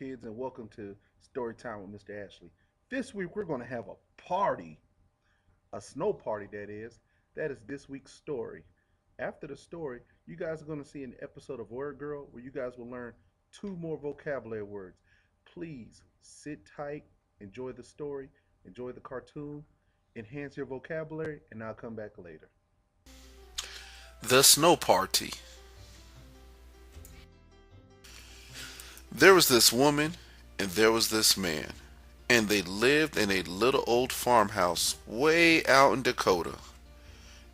kids, and welcome to Story Time with Mr. Ashley. This week, we're going to have a party, a snow party, that is. That is this week's story. After the story, you guys are going to see an episode of Word Girl where you guys will learn two more vocabulary words. Please sit tight, enjoy the story, enjoy the cartoon, enhance your vocabulary, and I'll come back later. The Snow Party. There was this woman and there was this man, and they lived in a little old farmhouse way out in Dakota.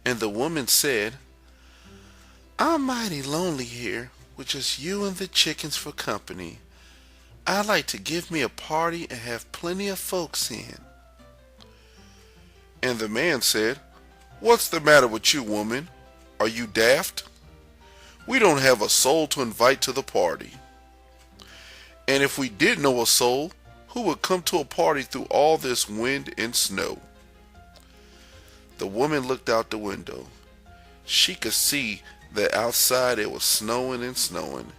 And the woman said, I'm mighty lonely here with just you and the chickens for company. I'd like to give me a party and have plenty of folks in. And the man said, What's the matter with you, woman? Are you daft? We don't have a soul to invite to the party. And if we did know a soul, who would come to a party through all this wind and snow? The woman looked out the window. She could see that outside it was snowing and snowing,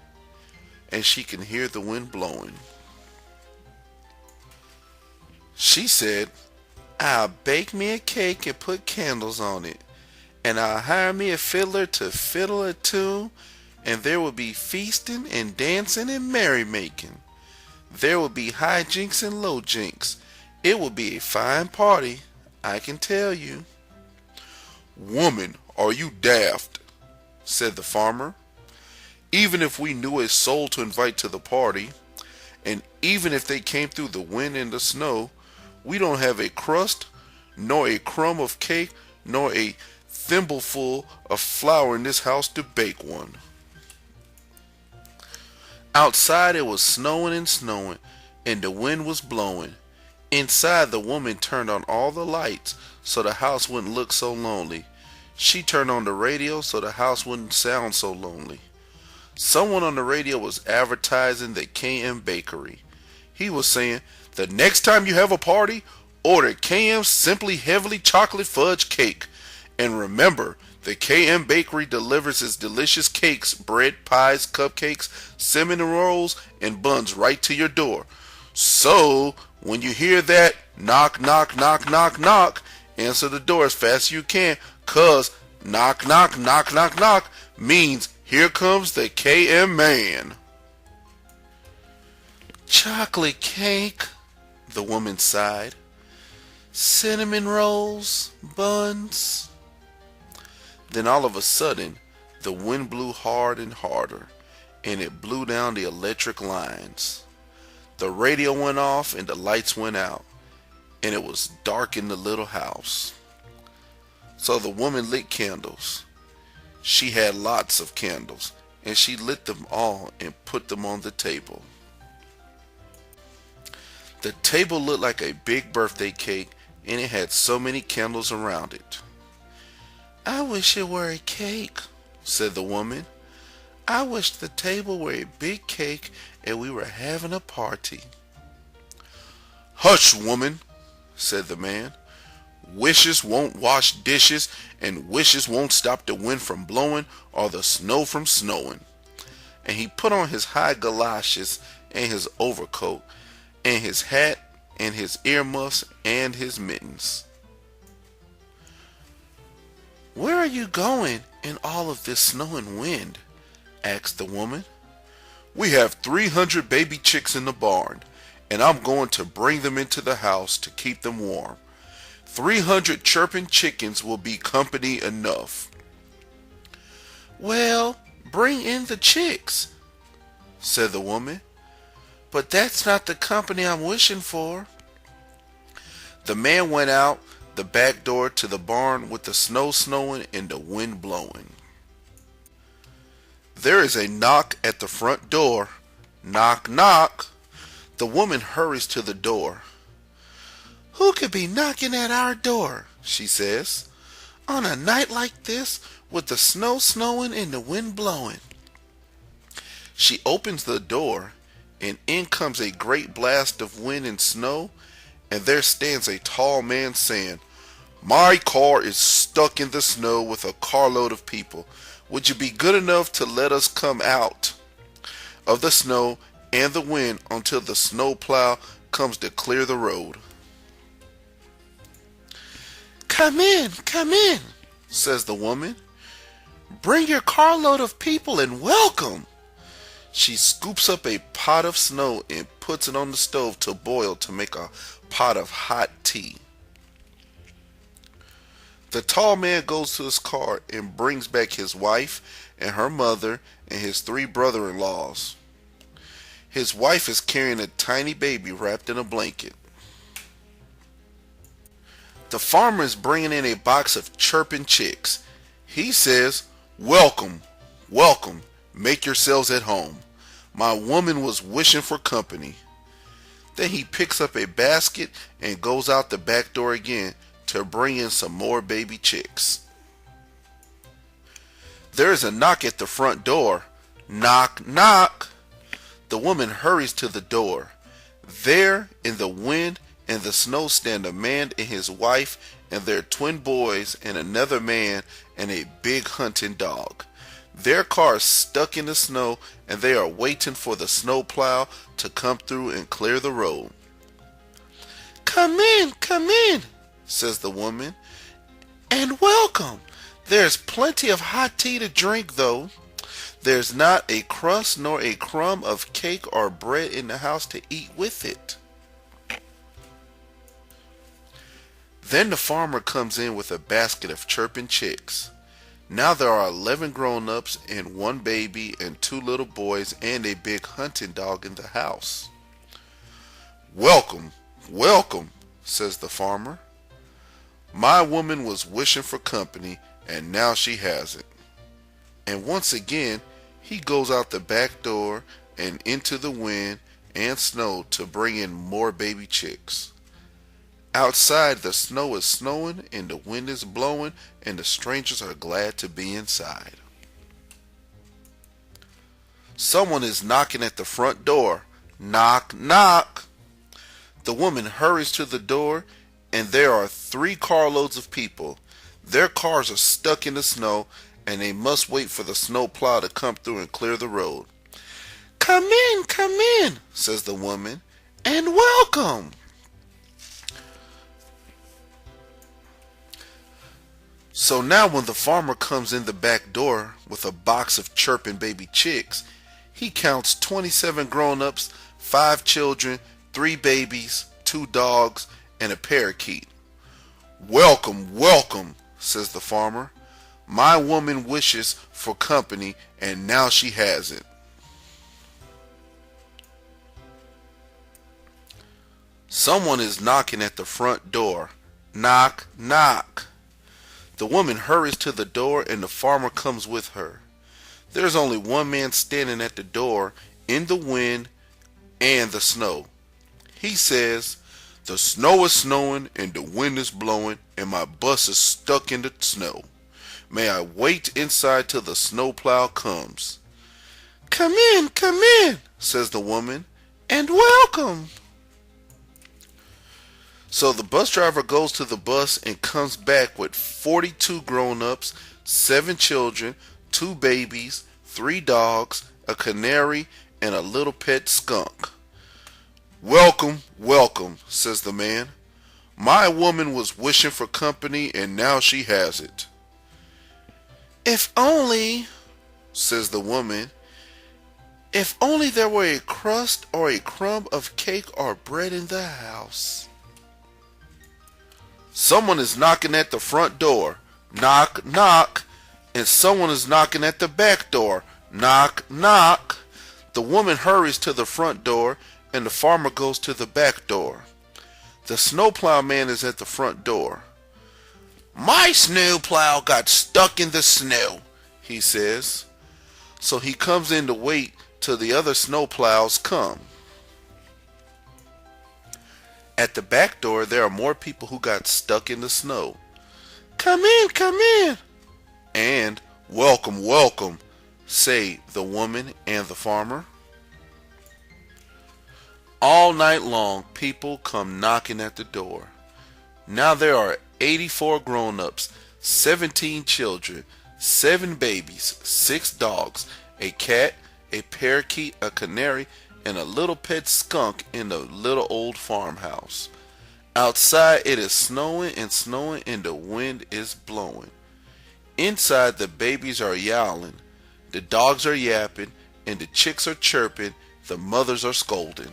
and she can hear the wind blowing. She said, I'll bake me a cake and put candles on it, and I'll hire me a fiddler to fiddle a tune, and there will be feasting and dancing and merrymaking. There will be high jinks and low jinks. It will be a fine party, I can tell you. Woman, are you daft? Said the farmer. Even if we knew a soul to invite to the party, and even if they came through the wind and the snow, we don't have a crust, nor a crumb of cake, nor a thimbleful of flour in this house to bake one. Outside it was snowing and snowing, and the wind was blowing. Inside the woman turned on all the lights so the house wouldn't look so lonely. She turned on the radio so the house wouldn't sound so lonely. Someone on the radio was advertising the KM Bakery. He was saying, the next time you have a party, order KM Simply Heavily Chocolate Fudge Cake. And remember, the KM Bakery delivers its delicious cakes, bread, pies, cupcakes, cinnamon rolls, and buns right to your door. So, when you hear that knock, knock, knock, knock, knock, answer the door as fast as you can, 'cause knock, knock, knock, knock, knock means here comes the KM man. Chocolate cake, the woman sighed. Cinnamon rolls, buns. Then all of a sudden, the wind blew hard and harder, and it blew down the electric lines. The radio went off and the lights went out, and it was dark in the little house. So the woman lit candles. She had lots of candles, and she lit them all and put them on the table. The table looked like a big birthday cake, and it had so many candles around it. I wish it were a cake, said the woman. I wish the table were a big cake and we were having a party. Hush, woman, said the man. Wishes won't wash dishes, and wishes won't stop the wind from blowing or the snow from snowing. And he put on his high galoshes and his overcoat and his hat and his earmuffs and his mittens. Where are you going in all of this snow and wind? Asked the woman. We have 300 baby chicks in the barn, and I'm going to bring them into the house to keep them warm. 300 chirping chickens will be company enough. Well, bring in the chicks, said the woman. But that's not the company I'm wishing for. The man went out the back door to the barn with the snow snowing and the wind blowing. There is a knock at the front door. Knock, knock. The woman hurries to the door. Who could be knocking at our door? She says. On a night like this, with the snow snowing and the wind blowing. She opens the door, and in comes a great blast of wind and snow, and there stands a tall man saying, My car is stuck in the snow with a carload of people. Would you be good enough to let us come out of the snow and the wind until the snowplow comes to clear the road. Come in, says the woman. Bring your carload of people and welcome. She scoops up a pot of snow and puts it on the stove to boil to make a pot of hot tea. The tall man goes to his car and brings back his wife and her mother and his 3 brother-in-laws. His wife is carrying a tiny baby wrapped in a blanket. The farmer is bringing in a box of chirping chicks. He says, "Welcome, welcome, make yourselves at home. My woman was wishing for company." Then he picks up a basket and goes out the back door again to bring in some more baby chicks. There is a knock at the front door. Knock, knock. The woman hurries to the door. There, in the wind and the snow, stand a man and his wife and their twin boys and another man and a big hunting dog. Their car is stuck in the snow and they are waiting for the snowplow to come through and clear the road. Come in, says the woman, and welcome. There's plenty of hot tea to drink, though. There's not a crust nor a crumb of cake or bread in the house to eat with it. Then the farmer comes in with a basket of chirping chicks. Now there are 11 grown-ups and 1 baby and 2 little boys and a big hunting dog in the house. Welcome, welcome, says the farmer. My woman was wishing for company and now she has it. And once again, he goes out the back door and into the wind and snow to bring in more baby chicks. Outside, the snow is snowing and the wind is blowing and the strangers are glad to be inside. Someone is knocking at the front door. Knock, knock. The woman hurries to the door and there are 3 carloads of people. Their cars are stuck in the snow and they must wait for the snowplow to come through and clear the road. Come in, says the woman, and welcome. So now when the farmer comes in the back door with a box of chirping baby chicks, he counts 27 grown-ups, 5 children, 3 babies, 2 dogs, and a parakeet. Welcome, welcome, says the farmer. My woman wishes for company and now she has it. Someone is knocking at the front door. Knock, knock. The woman hurries to the door and the farmer comes with her. There's only one man standing at the door in the wind and the snow. He says, "The snow is snowing and the wind is blowing and my bus is stuck in the snow. May I wait inside till the snowplow comes." Come in, says the woman, and welcome. So the bus driver goes to the bus and comes back with 42 grown-ups, 7 children, 2 babies, 3 dogs, a canary, and a little pet skunk. Welcome, welcome, says the man. My woman was wishing for company and now she has it. If only, says the woman, if only there were a crust or a crumb of cake or bread in the house. Someone is knocking at the front door. Knock, knock. And someone is knocking at the back door. Knock, knock. The woman hurries to the front door and the farmer goes to the back door. The snowplow man is at the front door. My snowplow got stuck in the snow, he says. So he comes in to wait till the other snowplows come. At the back door, there are more people who got stuck in the snow. Come in, and welcome, welcome, say the woman and the farmer. All night long, people come knocking at the door. Now there are 84 grown-ups, 17 children, 7 babies, 6 dogs, a cat, a parakeet, a canary, and a little pet skunk in the little old farmhouse. Outside it is snowing and the wind is blowing. Inside the babies are yowling, the dogs are yapping, and the chicks are chirping, the mothers are scolding.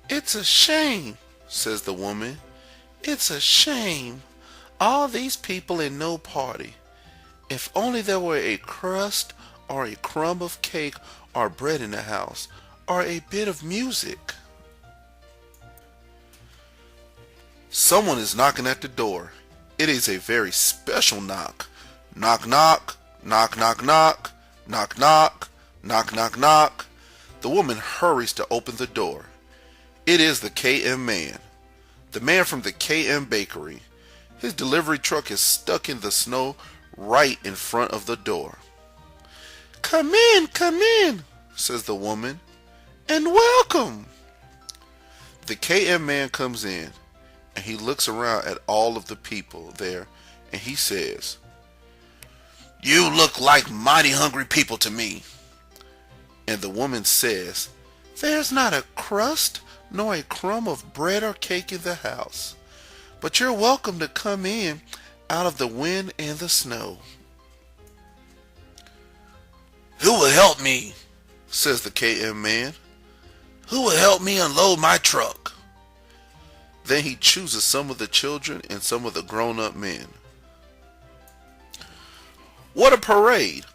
"It's a shame," says the woman. "It's a shame. All these people and no party. If only there were a crust or a crumb of cake or bread in the house, or a bit of music." Someone is knocking at the door. It is a very special knock. Knock, knock, knock, knock, knock, knock, knock, knock, knock, knock. The woman hurries to open the door. It is the KM man. The man from the KM bakery. His delivery truck is stuck in the snow right in front of the door. Come in, says the woman, and welcome." The KM man comes in, and he looks around at all of the people there, and he says, "You look like mighty hungry people to me." And the woman says, "There's not a crust nor a crumb of bread or cake in the house, but you're welcome to come in out of the wind and the snow." "Who will help me?" says the KM man. "Who will help me unload my truck?" Then he chooses some of the children and some of the grown-up men. What a parade!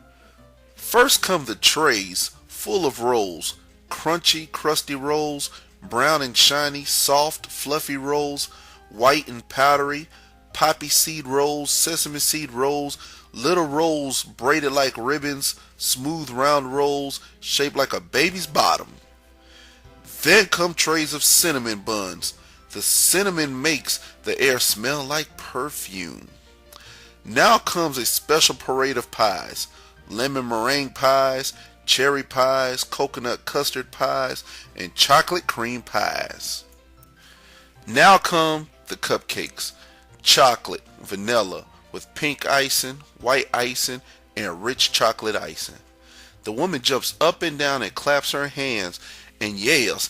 First come the trays full of rolls, crunchy, crusty rolls, brown and shiny, soft, fluffy rolls, white and powdery, poppy seed rolls, sesame seed rolls, little rolls braided like ribbons, smooth round rolls shaped like a baby's bottom. Then come trays of cinnamon buns. The cinnamon makes the air smell like perfume. Now comes a special parade of pies. Lemon meringue pies, cherry pies, coconut custard pies, and chocolate cream pies. Now come the cupcakes. Chocolate, vanilla, with pink icing, white icing, and rich chocolate icing. The woman jumps up and down and claps her hands and yells,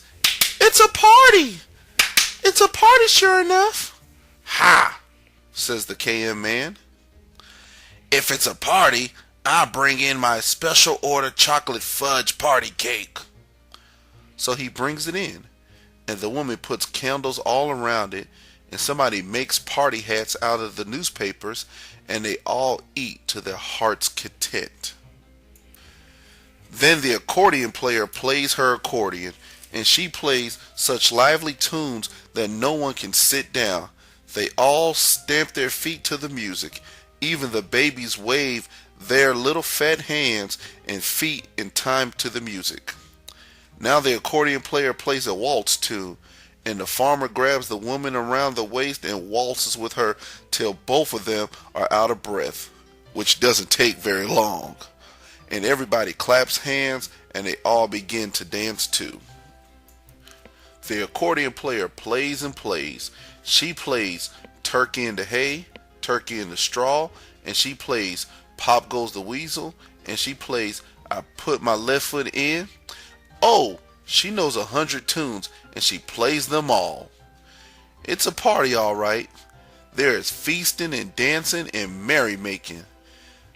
"It's a party! It's a party sure enough!" "Ha!" says the KM man. "If it's a party, I'll bring in my special order chocolate fudge party cake." So he brings it in, and the woman puts candles all around it, and somebody makes party hats out of the newspapers, and they all eat to their heart's content. Then the accordion player plays her accordion, and she plays such lively tunes that no one can sit down. They all stamp their feet to the music. Even the babies wave their little fat hands and feet in time to the music. Now the accordion player plays a waltz tune, and the farmer grabs the woman around the waist and waltzes with her till both of them are out of breath, which doesn't take very long. And everybody claps hands and they all begin to dance too. The accordion player plays and plays. She plays Turkey in the Hay, Turkey in the Straw, and she plays Pop Goes the Weasel, and she plays I Put My Left Foot In. Oh, she knows 100 tunes and she plays them all. It's a party, all right. There is feasting and dancing and merrymaking.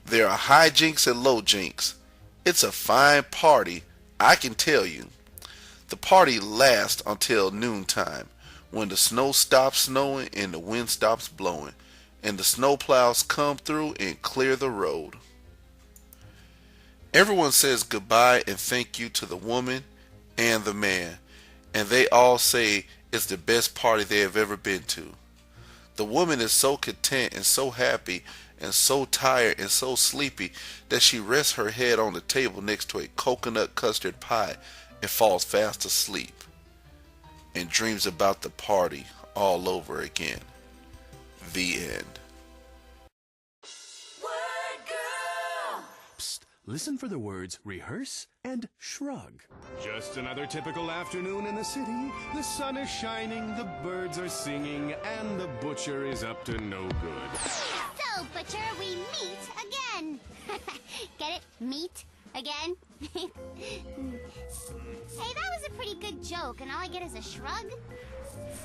There are hijinks and low jinks. It's a fine party, I can tell you. The party lasts until noontime, when the snow stops snowing and the wind stops blowing, and the snowplows come through and clear the road. Everyone says goodbye and thank you to the woman and the man, and they all say it's the best party they have ever been to. The woman is so content and so happy and so tired and so sleepy that she rests her head on the table next to a coconut custard pie and falls fast asleep and dreams about the party all over again. The end. Word Girl! Psst, listen for the words rehearse and shrug. Just another typical afternoon in the city. The sun is shining, the birds are singing, and the butcher is up to no good. So, Butcher, we meet again. Get it? Meet? Again? Hey, that was a pretty good joke, and all I get is a shrug?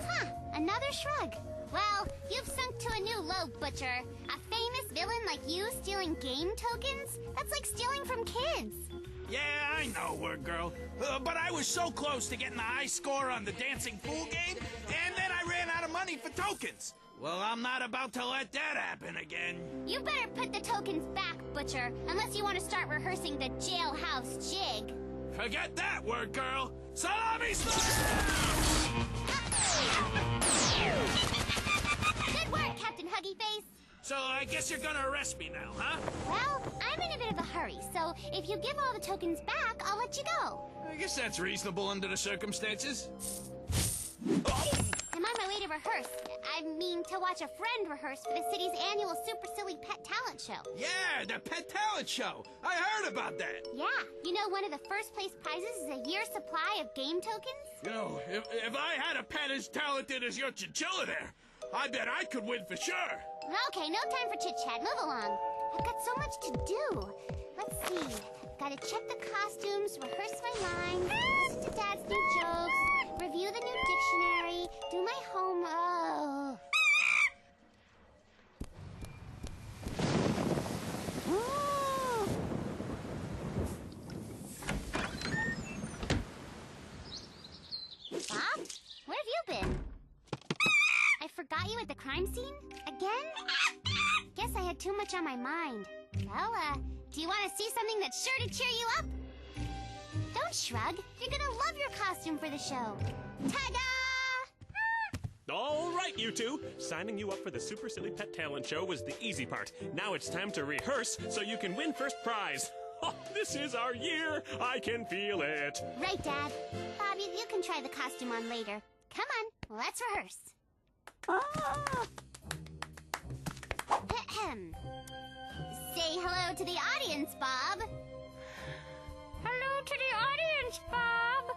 Huh, another shrug. Well, you've sunk to a new low, Butcher. A famous villain like you stealing game tokens? That's like stealing from kids. Yeah, I know, Word Girl. But I was so close to getting the high score on the Dancing Fool game, and then I ran out of money for tokens. Well, I'm not about to let that happen again. You better put the tokens back, Butcher, unless you want to start rehearsing the jailhouse jig. Forget that, Word Girl. Salami slice! Good work, Captain Huggy Face. So I guess you're gonna arrest me now, huh? Well, I'm in a bit of a hurry, so if you give all the tokens back, I'll let you go. I guess that's reasonable under the circumstances. I'm on my way to rehearse. I mean, to watch a friend rehearse for the city's annual Super Silly Pet Talent Show. Yeah, the Pet Talent Show. I heard about that. Yeah, you know one of the first place prizes is a year's supply of game tokens? You know, if I had a pet as talented as your chinchilla there, I bet I could win for sure. Okay, no time for chit-chat. Move along. I've got so much to do. Let's see. Gotta check the costumes, rehearse my lines, listen to Dad's new jokes, review the new dictionary, do my homework. Oh. Bob? Where have you been? I forgot you at the crime scene? Again? Guess I had too much on my mind. Well, do you want to see something that's sure to cheer you up? Don't shrug. You're gonna love your costume for the show. Ta-da! All right, you two. Signing you up for the Super Silly Pet Talent Show was the easy part. Now it's time to rehearse so you can win first prize. Oh, this is our year. I can feel it. Right, Dad. Bob, you can try the costume on later. Come on, let's rehearse. Ahem. Say hello to the audience, Bob. Hello to the audience, Bob.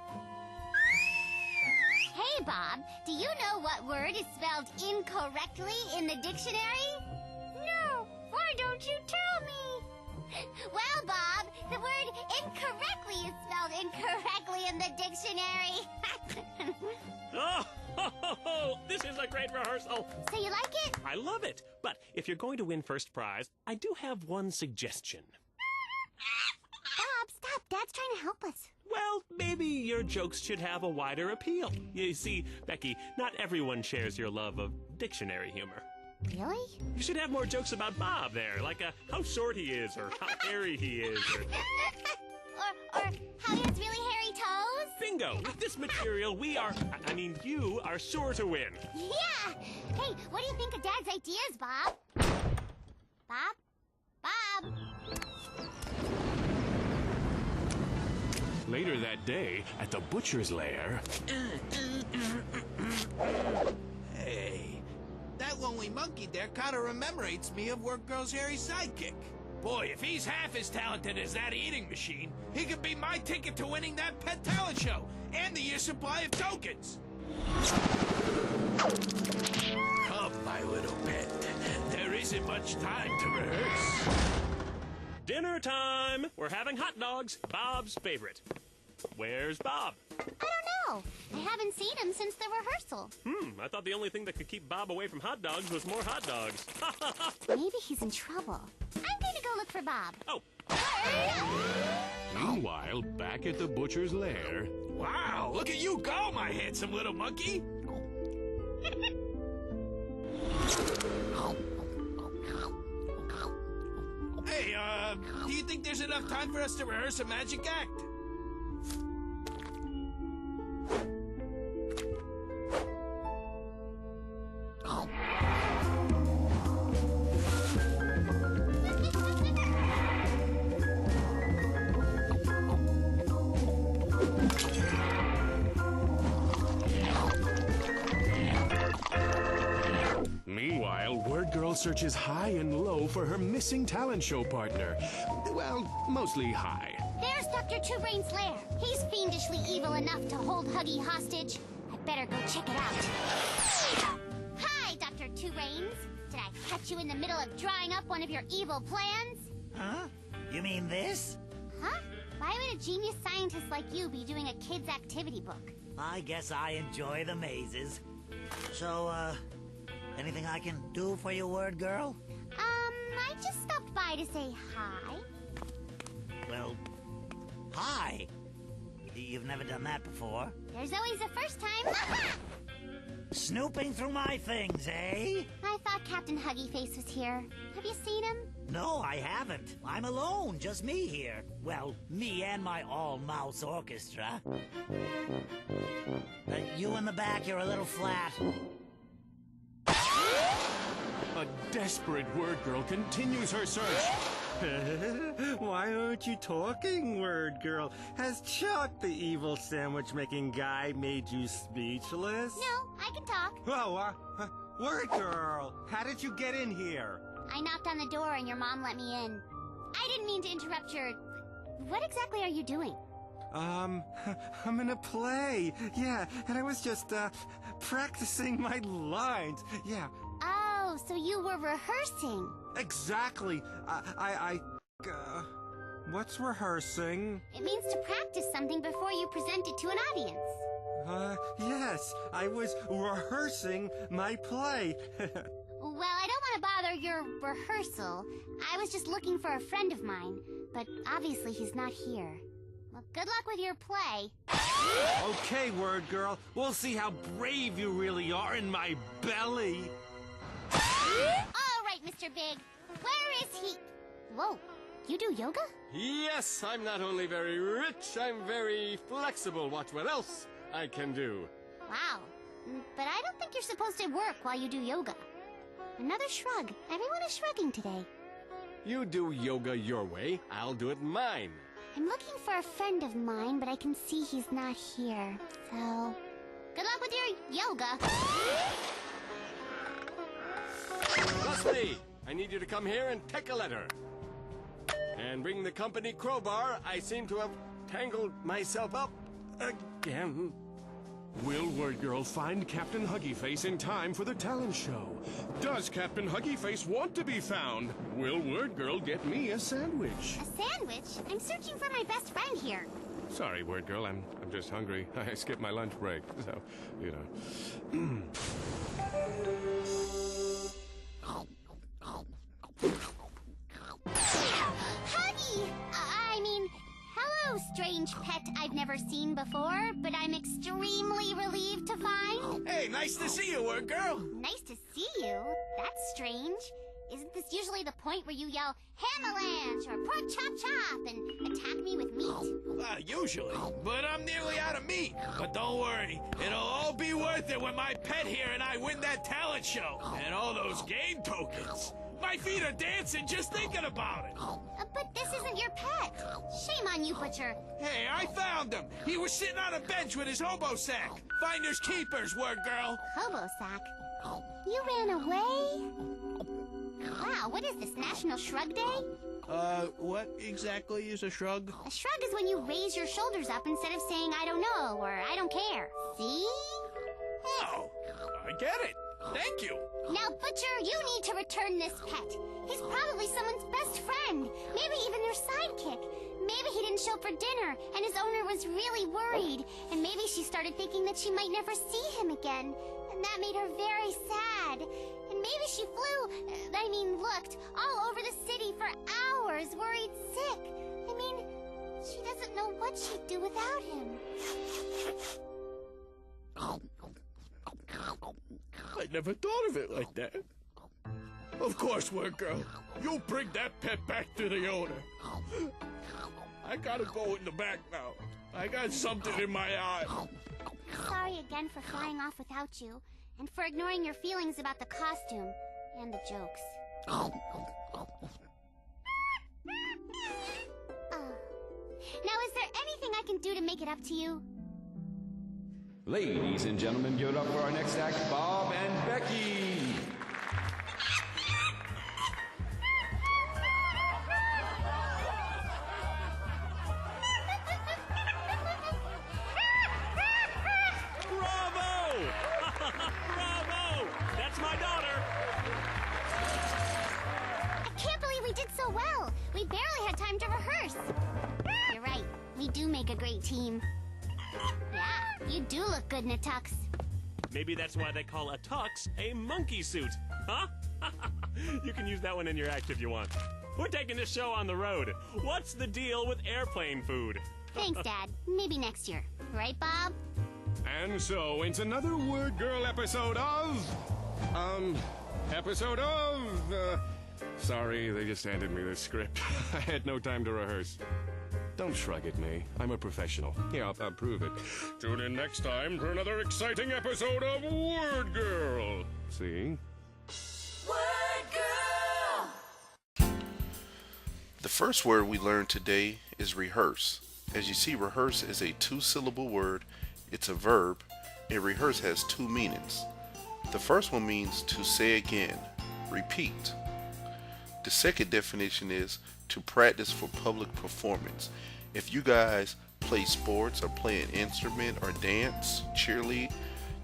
Hey, Bob, do you know what word is spelled incorrectly in the dictionary? No, why don't you tell me? Well, Bob, the word incorrectly is spelled incorrectly in the dictionary. Oh, this is a great rehearsal. So you like it? I love it. But if you're going to win first prize, I do have one suggestion. Bob, stop. Dad's trying to help us. Well, maybe your jokes should have a wider appeal. You see, Becky, not everyone shares your love of dictionary humor. Really? You should have more jokes about Bob there, like how short he is, or how hairy he is, or... or how he has really hairy toes? Bingo! With this material, you are sure to win. Yeah! Hey, what do you think of Dad's ideas, Bob? Bob? Bob? Later that day, at the butcher's lair... Hey, that lonely monkey there kind of rememorates me of Work Girl's hairy sidekick. Boy, if he's half as talented as that eating machine, he could be my ticket to winning that pet talent show and the year's supply of tokens. Come, my little pet. There isn't much time to rehearse. Dinner time! We're having hot dogs, Bob's favorite. Where's Bob? I don't know. I haven't seen him since the rehearsal. I thought the only thing that could keep Bob away from hot dogs was more hot dogs. Maybe he's in trouble. I'm going to go look for Bob. Oh. Meanwhile, back at the butcher's lair... Wow, look at you go, my handsome little monkey. Hey, do you think there's enough time for us to rehearse a magic act? Meanwhile, Word Girl searches high and low for her missing talent show partner. Well, mostly high. There's Dr. Two Brains' lair. He's fiendishly evil enough to hold Huggy hostage. I'd better go check it out. Hi, Dr. Two Brains. Did I catch you in the middle of drawing up one of your evil plans? Huh? You mean this? Huh? Why would a genius scientist like you be doing a kid's activity book? I guess I enjoy the mazes. So, anything I can do for you, word girl? I just stopped by to say hi. Well, hi. You've never done that before. There's always a first time. Snooping through my things, eh? I thought Captain Huggy Face was here. Have you seen him? No, I haven't. I'm alone, just me here. Well, me and my all-mouse orchestra. You in the back, you're a little flat. A desperate word girl continues her search. Why aren't you talking, word girl? Has Chuck, the evil sandwich-making guy, made you speechless? No, I can talk. Oh, word girl, how did you get in here? I knocked on the door and your mom let me in. I didn't mean to interrupt your... What exactly are you doing? I'm in a play. Yeah, and I was just, practicing my lines. Yeah. Oh, so you were rehearsing. Exactly. What's rehearsing? It means to practice something before you present it to an audience. Yes, I was rehearsing my play. Well, I don't want to bother your rehearsal. I was just looking for a friend of mine, but obviously he's not here. Well, good luck with your play. Okay, word girl, we'll see how brave you really are in my belly. All right, Mr. Big. Where is he? Whoa, you do yoga? Yes, I'm not only very rich, I'm very flexible. Watch what else I can do. Wow, but I don't think you're supposed to work while you do yoga. Another shrug. Everyone is shrugging today. You do yoga your way, I'll do it mine. I'm looking for a friend of mine, but I can see he's not here. So, good luck with your yoga. Leslie, I need you to come here and take a letter. And bring the company crowbar. I seem to have tangled myself up again. Will Word Girl find Captain Huggy Face in time for the talent show? Does Captain Huggy Face want to be found? Will Word Girl get me a sandwich? A sandwich? I'm searching for my best friend here. Sorry, Word Girl, I'm just hungry. I skipped my lunch break, so, you know. Huggy! Hello, strange pet I've never seen before, but I'm extremely relieved to find. Hey, nice to see you, word girl. Nice to see you? That's strange. Isn't this usually the point where you yell, Hamalanche or Pork Chop Chop and attack me with meat? Usually. But I'm nearly out of meat. But don't worry, it'll all be worth it when my pet here and I win that talent show. And all those game tokens. My feet are dancing just thinking about it. But this isn't your pet. Shame on you, Butcher. Hey, I found him. He was sitting on a bench with his hobo sack. Finders keepers, word girl. Hobo sack? You ran away? Wow, what is this, National Shrug Day? What exactly is a shrug? A shrug is when you raise your shoulders up instead of saying I don't know or I don't care. See? Oh, I get it. Thank you. Now, Butcher, you need to return this pet. He's probably someone's best friend. Maybe even their sidekick. Maybe he didn't show up for dinner, and his owner was really worried. And maybe she started thinking that she might never see him again. And that made her very sad. And maybe she looked all over the city for hours, worried sick. She doesn't know what she'd do without him. I never thought of it like that. Of course, word girl. You bring that pet back to the owner. I gotta go in the back now. I got something in my eye. Sorry again for flying off without you, and for ignoring your feelings about the costume and the jokes. Now, is there anything I can do to make it up to you? Ladies and gentlemen, give it up for our next act, Bob and Becky. Bravo! Bravo! That's my daughter! I can't believe we did so well. We barely had time to rehearse. You're right. We do make a great team. Yeah, you do look good in a tux. Maybe that's why they call a tux a monkey suit, huh? You can use that one in your act if you want. We're taking this show on the road. What's the deal with airplane food? Thanks, Dad. Maybe next year. Right, Bob? And so it's another Word Girl episode of... Sorry, they just handed me this script. I had no time to rehearse. Don't shrug at me. I'm a professional. Yeah, I'll prove it. Tune in next time for another exciting episode of Word Girl. See? Word Girl! The first word we learned today is rehearse. As you see, rehearse is a two-syllable word. It's a verb, and rehearse has two meanings. The first one means to say again, repeat. The second definition is to practice for public performance. If you guys play sports or play an instrument or dance, cheerlead,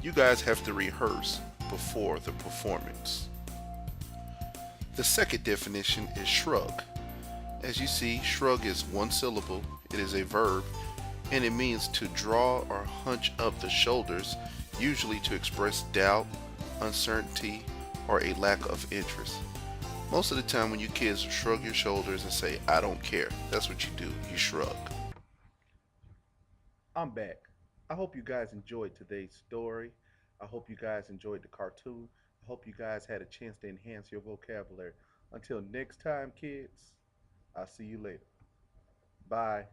you guys have to rehearse before the performance. The second definition is shrug. As you see, shrug is one syllable, it is a verb, and it means to draw or hunch up the shoulders, usually to express doubt, uncertainty, or a lack of interest. Most of the time when you kids shrug your shoulders and say, I don't care, that's what you do, you shrug. I'm back. I hope you guys enjoyed today's story. I hope you guys enjoyed the cartoon. I hope you guys had a chance to enhance your vocabulary. Until next time, kids, I'll see you later. Bye.